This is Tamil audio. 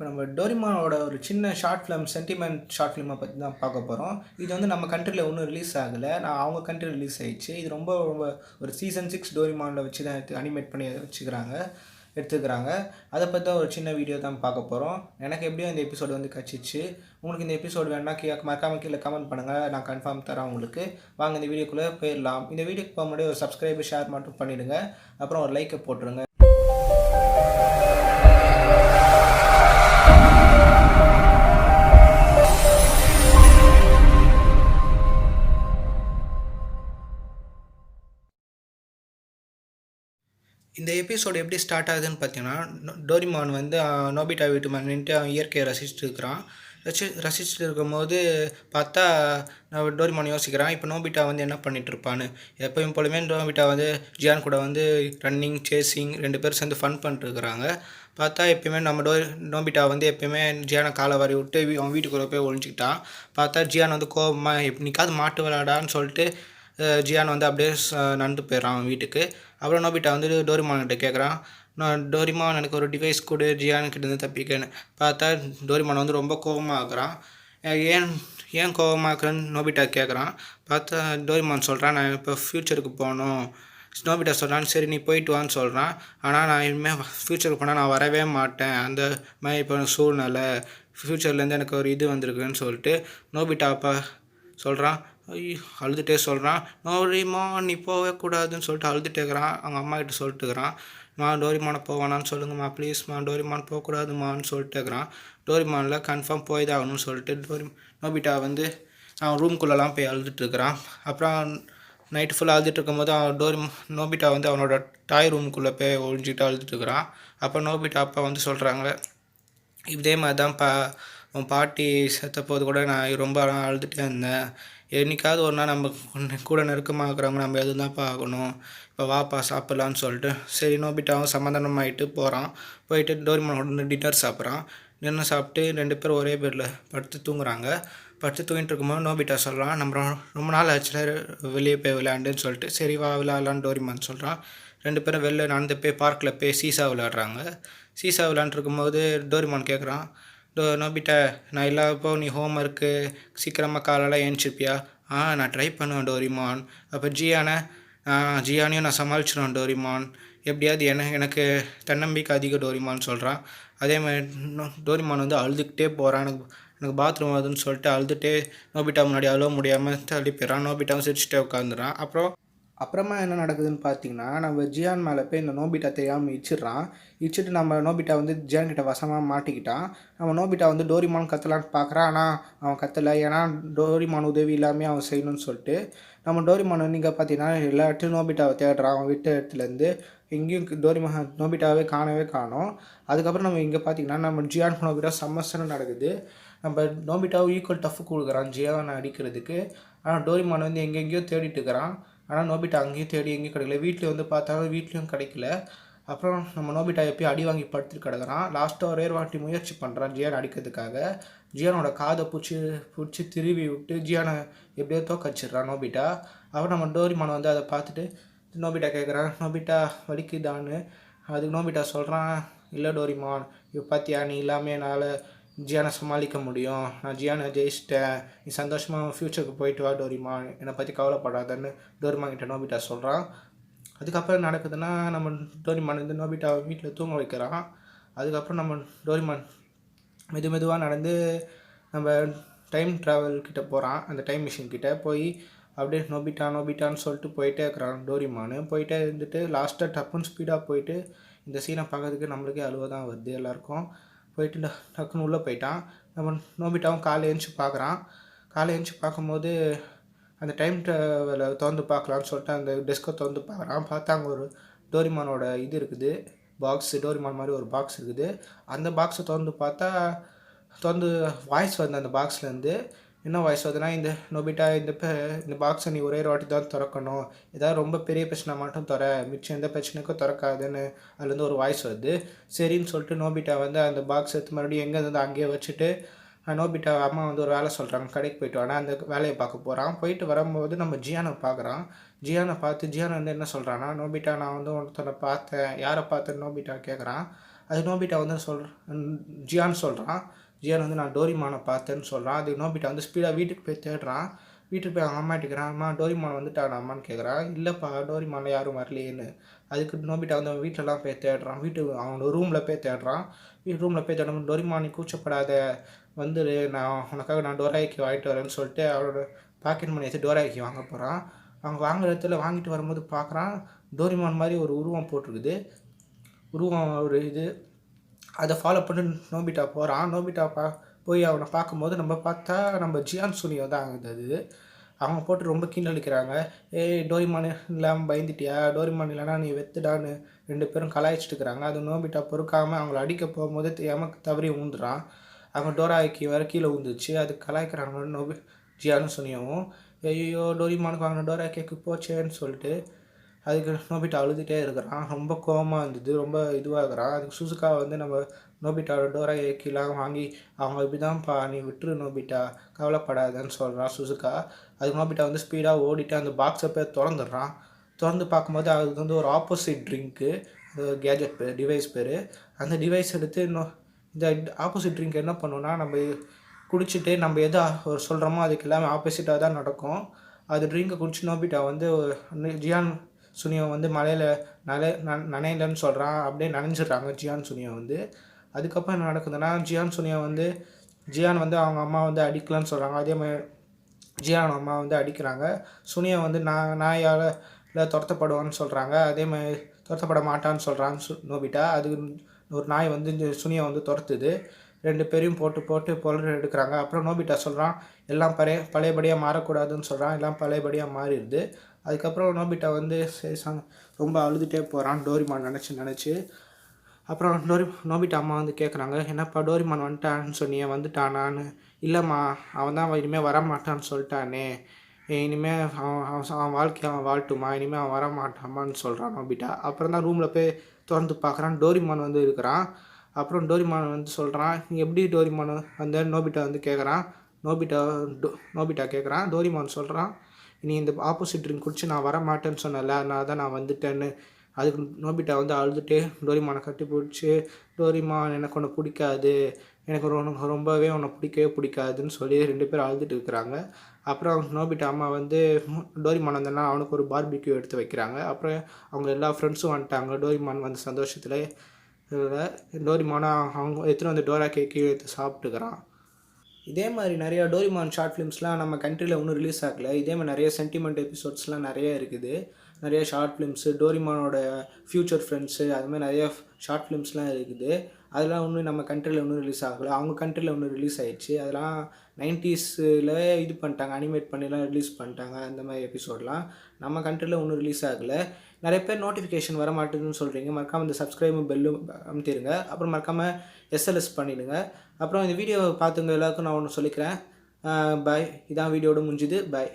இப்போ நம்ம டோரிமானோட ஒரு சின்ன ஷார்ட் ஃபிலிம் சென்டிமெண்ட் ஷார்ட் ஃபிலிமை பற்றி தான் பார்க்க போகிறோம். இது வந்து நம்ம கண்ட்ரியில் ஒன்றும் ரிலீஸ் ஆகலை. அவங்க கண்ட்ரி ரிலீஸ் ஆயிடுச்சு. இது ரொம்ப ரொம்ப ஒரு சீசன் 6 டோரிமானில் வச்சு தான் அனிமேட் பண்ணி எடுத்துக்கிறாங்க. அதை பற்றி தான் ஒரு சின்ன வீடியோ தான் பார்க்க போகிறோம். எனக்கு எப்படியும் இந்த எபிசோடு வந்து கச்சிச்சு. உங்களுக்கு இந்த எபிசோடு வேணா மறக்காமல் கீழே கமெண்ட் பண்ணுங்கள். நான் கன்ஃபார்ம் தரேன் உங்களுக்கு. வாங்க இந்த வீடியோக்குள்ளே போயிடலாம். இந்த வீடியோக்கு போக முடியாது, ஒரு சப்ஸ்கிரைபர் ஷேர் மட்டும் பண்ணிவிடுங்க. அப்புறம் ஒரு லைக்கை போட்டுருங்க. இந்த எபிசோடு எப்படி ஸ்டார்ட் ஆகுதுன்னு பார்த்தீங்கன்னா, டோரிமான் வந்து நோபிட்டா வீட்டு மேலே நின்றுட்டு அவன் இயற்கையை ரசிச்சுட்டு இருக்கிறான். ரசிச்சுட்டு இருக்கும்போது பார்த்தா டோரிமான் யோசிக்கிறான், இப்போ நோபிட்டா வந்து என்ன பண்ணிகிட்டு இருப்பான்னு. எப்பயும் போலுமே நோபிட்டா வந்து ஜியான் கூட வந்து ரன்னிங் சேசிங் 2 பேரும் சேர்ந்து ஃபன் பண்ணிட்டுருக்குறாங்க. பார்த்தா எப்பயுமே நோபிட்டா வந்து எப்பயுமே ஜியானை காலை வரி விட்டு அவன் வீட்டுக்குள்ளே போய் ஒழிஞ்சிக்கிட்டான். பார்த்தா ஜியான் வந்து கோபமாக எப்படிக்காவது மாட்டு விளையாடான்னு சொல்லிட்டு ஜியான் வந்து அப்படியே நடந்து போயிடறான் அவன் வீட்டுக்கு. அப்புறம் நோபிட்டா வந்து டோரிமான்கிட்ட கேட்குறான், டோரிமான் எனக்கு ஒரு டிவைஸ் கொடு ஜியான்கிட்டேருந்து தப்பிக்கன்னு. பார்த்தா டோரிமான் வந்து ரொம்ப கோபமாக ஆகுறான். ஏன் கோபமாக இருக்கிறேன்னு நோபிட்டா கேட்குறான். பார்த்தா டோரிமான் சொல்கிறான், நான் இப்போ ஃப்யூச்சருக்கு போகணும். நோபிட்டா சொல்கிறான், சரி நீ போயிட்டு வான்னு சொல்கிறான். ஆனால் நான் இனிமேல் ஃப்யூச்சருக்கு போனால் நான் வரவே மாட்டேன், அந்த மாதிரி இப்போ சூழ்நிலை ஃப்யூச்சர்லேருந்து எனக்கு ஒரு இது வந்திருக்குன்னு சொல்லிட்டு நோபிட்டா அப்பா சொல்கிறான். அழுதுகிட்டே சொல்கிறான், டோரிமான் நீ போகவே கூடாதுன்னு சொல்லிட்டு அழுதுகிட்டே இருக்கிறான். அவங்க அம்மா கிட்ட சொல்லிட்டு இருக்கிறான், டோரிமானை போவானான்னு சொல்லுங்கம்மா ப்ளீஸ்மா, டோரிமான் போகக்கூடாதுமான்னு சொல்லிட்டு இருக்கிறான். டோரிமானில் கன்ஃபார்ம் போய் தான் ஆகணும்னு சொல்லிட்டு நோபிட்டா வந்து அவன் ரூம்குள்ளெல்லாம் போய் அழுதுட்டு இருக்கிறான். அப்புறம் நைட்டு ஃபுல்லாக அழுதுட்டு இருக்கும்போது நோபிட்டா வந்து அவனோட டாய் ரூமுக்குள்ளே போய் ஒழிஞ்சிக்கிட்டு அழுதுட்டு இருக்கிறான். அப்போ நோபிட்டா அப்பா வந்து சொல்கிறாங்க, இதே மாதிரி தான் உன் பாட்டி செத்த போது கூட நான் ரொம்ப அழுதுகிட்டே இருந்தேன். என்றைக்காவது ஒரு நாள் நம்ம கூட நெருக்கமாக இருக்கிறவங்க நம்ம எது தான்ப்பா ஆகணும், இப்போ வாப்பா சாப்பிட்லான்னு சொல்லிட்டு சரி நோபிட்டாவும் சமாதானமாகிட்டு போகிறான். போயிட்டு டோரிமானோட வந்து டின்னர் சாப்பிட்றான். டின்னர் சாப்பிட்டு 2 பேரும் ஒரே பேரில் படுத்து தூங்குறாங்க. படுத்து தூங்கிட்டு இருக்கும்போது நோபிட்டா சொல்கிறான், நம்ம ரொம்ப நாள் ஆச்சுல வெளியே போய் விளையாண்டுன்னு சொல்லிட்டு சரி வா விளையாடலான்னு டோரிமான் சொல்கிறான். 2 பேரும் வெளில நடந்து போய் பார்க்கில் போய் சீசா விளையாடுறாங்க. சீசா விளையாண்டுருக்கும்போது டோரிமான் கேட்குறான், நோபிட்டா நான் இல்லாதப்போ நீ ஹோம் ஒர்க்கு சீக்கிரமாக காலெல்லாம் ஏஞ்சிருப்பியா? நான் ட்ரை பண்ணுவேன் டோரிமான். அப்போ ஜியானையும் நான் சமாளிச்சிடுவேன் டோரிமான். எப்படியாவது எனக்கு தன்னம்பிக்கை அதிகம் டோரிமான் சொல்கிறான். அதேமாதிரி டோரிமான் வந்து அழுதுகிட்டே போகிறான். எனக்கு பாத்ரூம் வருதுன்னு சொல்லிட்டு அழுதுகிட்டே நோபிட்டா முன்னாடி அழுவ முடியாமல் தள்ளி போயிடறான். நோபிட்டாவும் சிரிச்சுட்டே உட்காந்துறான். அப்புறமா என்ன நடக்குதுன்னு பார்த்தீங்கன்னா, நம்ம ஜியான் மேலே போய் இந்த நோபிட்டா தெரியாமல் இடிச்சிட்டு நம்ம நோபிட்டா வந்து ஜியான் கிட்ட வசமாக மாட்டிக்கிட்டான். நம்ம நோபிட்டா வந்து டோரிமான் கத்தலான்னு பார்க்குறான். ஆனால் அவன் கத்தலை, ஏன்னா டோரிமான் உதவி இல்லாமல் அவன் செய்யணும்னு சொல்லிட்டு. நம்ம டோரிமான் நீங்கள் பார்த்தீங்கன்னா எல்லா இடத்துலையும் நோபிட்டாவை தேடுறான். அவன் விட்ட இடத்துலேருந்து எங்கேயும் நோபிட்டாவே காணோம். அதுக்கப்புறம் நம்ம இங்கே பார்த்தீங்கன்னா நம்ம ஜியான் நோபிட்டா சமஸ்தனை நடக்குது. நம்ம நோபிட்டாவை ஈக்குவல் டஃப் கொடுக்குறான் ஜியானை அடிக்கிறதுக்கு. ஆனால் டோரிமான் வந்து எங்கெங்கேயோ தேடிட்டு இருக்கிறான். ஆனால் நோபிட்டா அங்கேயும் தேடி எங்கேயும் கிடைக்கல. வீட்லேயும் வந்து பார்த்தாலும் வீட்லேயும் கிடைக்கல. அப்புறம் நம்ம நோபிட்டா எப்பயும் அடி வாங்கி படுத்துட்டு கிடக்குறான். லாஸ்ட்டாக ஒரே வாட்டி முயற்சி பண்ணுறான் ஜியான் அடிக்கிறதுக்காக. ஜியானோட காதை பிடிச்சி திருவி விட்டு ஜியானை எப்படியோ தோக்கடிச்சிட்றான் நோபிட்டா. அப்புறம் நம்ம டோரிமான் வந்து அதை பார்த்துட்டு நோபிட்டா கேட்குறான், நோபிட்டா வலிக்குதான்னு. அதுக்கு நோபிட்டா சொல்கிறான், இல்லை டோரிமான், இப்போ பார்த்தியா நீ இல்லாமல் என்னால் ஜியானை சமாளிக்க முடியும். நான் ஜியானை ஜெயிச்சிட்டேன். நீ சந்தோஷமாக ஃப்யூச்சருக்கு போயிட்டு வா டோரிமான், என்னை பற்றி கவலைப்படாதன்னு டோரிமான் கிட்ட நோபிட்டா சொல்கிறான். அதுக்கப்புறம் நடக்குதுன்னா நம்ம டோரிமான் வந்து நோபிட்டா வீட்டில் தூங்க வைக்கிறான். அதுக்கப்புறம் நம்ம டோரிமான் மெதுவாக நடந்து நம்ம டைம் ட்ராவல் கிட்டே போகிறான். அந்த டைம் மிஷின் கிட்டே போய் அப்படியே நோபிட்டான்னு சொல்லிட்டு போயிட்டே இருக்கிறான் டோரிமான். போயிட்டே இருந்துட்டு லாஸ்ட்டாக டப்புன்னு ஸ்பீடாக போயிட்டு இந்த சீனை பார்க்கறதுக்கு நம்மளுக்கே அழுவ தான் வருது எல்லாருக்கும். போயிட்டு டக்குன்னு உள்ளே போயிட்டான். நம்ம நோபிட்டாவும் காலை எழுந்துச்சி பார்க்குறான். காலை எழுந்துச்சி பார்க்கும்போது அந்த டைம் ட்ராவலை திறந்து பார்க்கலான்னு சொல்லிட்டு அந்த டெஸ்க்கை திறந்து பார்க்குறான். பார்த்தா அங்கே ஒரு டோரிமானோட இது இருக்குது, பாக்ஸு. டோரிமான் மாதிரி ஒரு பாக்ஸ் இருக்குது. அந்த பாக்ஸை திறந்து பார்த்தா வாய்ஸ் வருது அந்த பாக்ஸ்லேருந்து. என்ன வாய்ஸ் வருதுன்னா, இந்த நோபிட்டா இந்த பாக்ஸை நீ ஒரே வாட்டி தான் திறக்கணும், ஏதாவது ரொம்ப பெரிய பிரச்சனை மட்டும் மிச்சம் எந்த பிரச்சனைக்கும் திறக்காதுன்னு அதுலேருந்து ஒரு வாய்ஸ் வருது. சரின்னு சொல்லிட்டு நோபிட்டா வந்து அந்த பாக்ஸ் எடுத்து மறுபடியும் எங்கே இருந்தது அங்கேயே வச்சுட்டு நோபிட்டா அம்மா வந்து ஒரு வேலை சொல்கிறாங்க, கடைக்கு போயிட்டு வானா அந்த வேலையை பார்க்க போகிறான். போயிட்டு வரும்போது நம்ம ஜியானை பார்க்குறான். ஜியானை பார்த்து ஜியான் வந்து என்ன சொல்கிறான்னா, நோபிட்டா நான் வந்து ஒருத்தனை பார்த்தேன், யாரை பார்த்தேன்னு நோபிட்டா கேட்குறான். அது நோபிட்டா வந்து ஜியான் சொல்கிறான். ஜியான் வந்து நான் டோரிமானை பார்த்தேன்னு சொல்கிறான். அது நோபிட்டா வந்து ஸ்பீடாக வீட்டுக்கு போய் தேடுறான். வீட்டுக்கு போய் அவங்க அம்மாட்ட கேட்குறான், அம்மா டோரிமான் வந்துட்டான் அம்மான்னு கேட்குறான். இல்லைப்பா டோரிமானில் யாரும் வரலையேன்னு. அதுக்கு நோபிட்டா வந்து அவன் வீட்டிலலாம் போய் தேடுறான். அவனோட ரூமில் போய் தேடுறான். ரூமில் போய் தேடும் டோரிமான் கூச்சப்படாத வந்துடு, நான் டோராய்க்கு வாங்கிட்டு வரேன்னு சொல்லிட்டு அவனோட பாக்கெட் மணி வச்சு டோராய்க்கு வாங்க போகிறான். அவங்க வாங்குற இடத்துல வாங்கிட்டு வரும்போது பார்க்குறான், டோரிமான் மாதிரி ஒரு உருவம் போட்டிருக்குது. ஒரு இது அதை ஃபாலோ பண்ணி நோபிட்டா போகிறான். நோபிட்டா போய் அவனை பார்க்கும்போது நம்ம ஜியான் சுனியோ தான் ஆகுது. அது அவங்க போட்டு ரொம்ப கிண்டடிக்கிறாங்க. ஏய் டோரிமான் இல்லாமல் பயந்துட்டியா, டோரிமான் இல்லைனா நீ வெத்துடான்னு 2 பேரும் கலாய்ச்சிட்டு இருக்கிறாங்க. அது நோபிட்டா பொறுக்காமல் அவங்கள அடிக்க போகும்போது தெரியாமல் தவறி ஊந்துறான். அவங்க டோராய்க்கு வேறு கீழே ஊந்துச்சு. அது கலாய்க்கிறாங்க ஜியான்னு சுனியவும். ஐயோ டோரிமானுக்கு வாங்கின டோராய்க்கு போச்சேன்னு சொல்லிட்டு அதுக்கு நோபிட்டா அழுதுகிட்டே இருக்கிறான். ரொம்ப கோவமாக இருந்தது, ரொம்ப இதுவாகிறான். அதுக்கு சுசுகா வந்து நம்ம நோபிட்டாவோட டோராய்க்கெலாம் வாங்கி அவங்க இப்படி தான்ப்பா நீ விட்டுரு நோபிட்டா கவலைப்படாதன்னு சொல்கிறான் சுசுகா. அதுக்கு நோபிட்டா வந்து ஸ்பீடாக ஓடிட்டு அந்த பாக்ஸை போய் திறந்துடுறான். திறந்து பார்க்கும்போது அது வந்து ஒரு ஆப்போசிட் ட்ரிங்க்கு, கேஜெட் பேர், டிவைஸ் பேர். அந்த டிவைஸ் எடுத்து இந்த ஆப்போசிட் ட்ரிங்க் என்ன பண்ணுன்னா, நம்ம குடிச்சிட்டு நம்ம எதை சொல்கிறோமோ அதுக்கு எல்லாமே ஆப்போசிட்டாக தான் நடக்கும். அது ட்ரிங்கை குடிச்சு நோபிட்டா வந்து ஜியான் சுனியோ வந்து மலையில் நனையலன்னு சொல்கிறான். அப்படியே நனைஞ்சிடுறாங்க ஜியான் சுனியோ வந்து. அதுக்கப்புறம் என்ன நடக்குதுன்னா, ஜியான் வந்து அவங்க அம்மா வந்து அடிக்கலான்னு சொல்கிறாங்க. அதே மாதிரி ஜியான் அம்மா வந்து அடிக்கிறாங்க. சுனியோ வந்து நாயால் துரத்தப்படுவான்னு சொல்கிறாங்க. அதே மாதிரி துரத்தப்பட மாட்டான்னு சொல்கிறான்னு நோபிட்டா. அது ஒரு நாய் வந்து சுனியை வந்து துரத்துது. 2 பேரையும் போட்டு பொருள் எடுக்கிறாங்க. அப்புறம் நோபிட்டா சொல்கிறான், எல்லாம் பழையபடியாக மாறக்கூடாதுன்னு சொல்கிறான். எல்லாம் பழையபடியாக மாறிடுது. அதுக்கப்புறம் நோபிட்டா வந்து ரொம்ப அழுதுகிட்டே போகிறான் டோரிமான் நினச்சி. அப்புறம் நோபிட்டா அம்மா வந்து கேட்குறாங்க, என்னப்பா டோரிமான் வந்துட்டான்னு சொன்னியே, வந்துட்டானான்னு. இல்லைம்மா அவன் தான் இனிமேல் வரமாட்டான்னு சொல்லிட்டானே, இனிமேல் அவன் வாழ்க்கையை அவன் வாழட்டுமா, இனிமேல் அவன் வரமாட்டாமான்னு சொல்கிறான் நோபிட்டா. அப்புறம் தான் ரூமில் போய் திறந்து பார்க்குறான், டோரிமான் வந்து இருக்கிறான். அப்புறம் டோரிமான் வந்து சொல்கிறான், நீ எப்படி டோரிமான் அந்த நோபிட்டா வந்து கேட்குறான். நோபிட்டா கேட்குறான். டோரிமான் சொல்கிறான், நீ இந்த ஆப்போசிட் ட்ரிங்க் குடிச்சு நான் வர மாட்டேன்னு சொன்னல, அதனால தான் நான் வந்துட்டேன்னு. அதுக்கு நோபிட்டா வந்து அழுதுகிட்டே டோரிமானை கட்டி பிடிச்சி, டோரிமான் எனக்கு ஒன்று பிடிக்காது, எனக்கு ரொம்பவே உன்னை பிடிக்கவே பிடிக்காதுன்னு சொல்லி 2 பேரும் அழுதுட்டு இருக்கிறாங்க. அப்புறம் நோபிட்டா அம்மா வந்து டோரிமான் வந்தோன்னா அவனுக்கு ஒரு பார்பிக்யூ எடுத்து வைக்கிறாங்க. அப்புறம் அவங்க எல்லா ஃப்ரெண்ட்ஸும் வந்துட்டாங்க. டோரிமான் வந்து சந்தோஷத்தில் டோரிமானை அவங்க எடுத்துகிட்டு வந்து டோரா கேக்கு எடுத்து சாப்பிட்டுக்கிறான். இதே மாதிரி நிறையா டோரிமான் ஷார்ட் ஃபிலிம்ஸ்லாம் நம்ம கண்ட்ரியில் இன்னும் ரிலீஸ் ஆகலை. இதே மாதிரி நிறைய சென்டிமெண்ட் எபிசோட்ஸ்லாம் நிறைய இருக்குது. நிறைய ஷார்ட் ஃபிலிம்ஸு, டோரிமானோட ஃப்யூச்சர் ஃப்ரெண்ட்ஸு, அதுமாதிரி நிறைய ஷார்ட் ஃபிலிம்ஸ்லாம் இருக்குது. அதெல்லாம் இன்னும் நம்ம கண்ட்ரியில் இன்னும் ரிலீஸ் ஆகலை. அவங்க கண்ட்ரியில் இன்னும் ரிலீஸ் ஆகிடுச்சு. அதெல்லாம் 90s இது பண்ணிட்டாங்க, அனிமேட் பண்ணிலாம் ரிலீஸ் பண்ணிட்டாங்க. அந்த மாதிரி எபிசோடெலாம் நம்ம கண்ட்ரியில் இன்னும் ரிலீஸ் ஆகலை. நிறைய பேர் நோட்டிஃபிகேஷன் வர மாட்டேங்குதுன்னு சொல்கிறீங்க. மறக்காமல் இந்த சப்ஸ்கிரைபும் பெல்லும் அமுத்திடுங்க. அப்புறம் மறக்காமல் எஸ்எல்எஸ் பண்ணிவிடுங்க. அப்புறம் இந்த வீடியோவை பார்த்துங்க எல்லாருக்கும் நான் ஒன்று சொல்லிக்கிறேன். பாய். இதான் வீடியோட முடிஞ்சுது. பாய்.